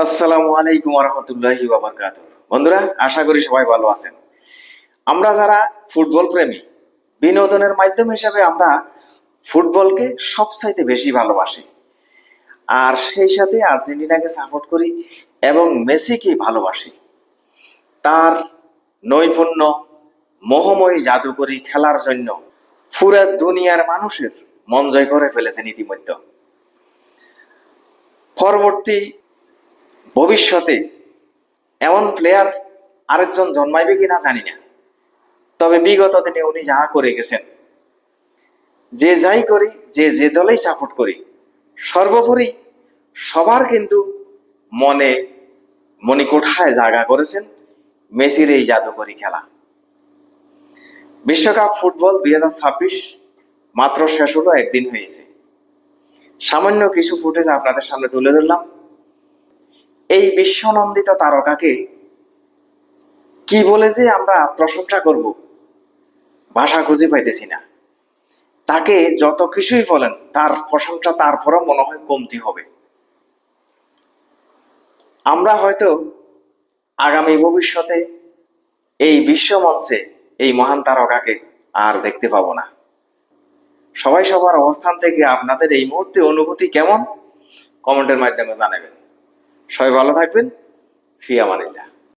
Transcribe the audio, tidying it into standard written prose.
আসসালামু আলাইকুম ওয়া রাহমাতুল্লাহি ওয়া বারাকাতুহু। বন্ধুরা, আশা করি সবাই ভালো আছেন। আমরা যারা ফুটবল প্রেমী, বিনোদনের মাধ্যম হিসেবে আমরা ফুটবলকে সবচাইতে বেশি ভালোবাসি। আর সেই সাথে আর্জেন্টিনাকে সাপোর্ট করি এবং মেসিকে ভালোবাসি। তার নৈপুণ্য, মোহময়ী জাদুকরী খেলার জন্য পুরো দুনিয়ার মানুষের মন জয় করে ফেলেছেন ইতিমধ্যে। পরবর্তী ভবিষ্যতে এমন প্লেয়ার আরেকজন জন্মাইবে কিনা জানি না, তবে বিগত দিনে উনি যাহা করে গেছেন, যে যাই করি, যে যে দলেই সাপোর্ট করি, সর্বোপরি সবার কিন্তু মনে মণিকোঠায় জায়গা করেছেন মেসির এই জাদুকরী খেলা। বিশ্বকাপ ফুটবল 2026 মাত্র শেষ হলো, একদিন হয়েছে। সামান্য কিছু ফুটেজ আপনাদের সামনে তুলে ধরলাম। এই বিশ্বনন্দিত তারকাকে কি বলে যে আমরা প্রশংসা করব, ভাষা খুঁজে পাইতেছি না। তাকে যত কিছুই বলেন, তার প্রশংসা তারপরও মনে হয় কমতি হবে। আমরা হয়তো আগামী ভবিষ্যতে এই বিশ্ব মঞ্চে এই মহান তারকাকে আর দেখতে পাবো না। সবাই সবার অবস্থান থেকে আপনাদের এই মুহূর্তে অনুভূতি কেমন, কমেন্টের মাধ্যমে জানাবেন। সবাই ভালো থাকবেন। ফি আমানিল্লাহ।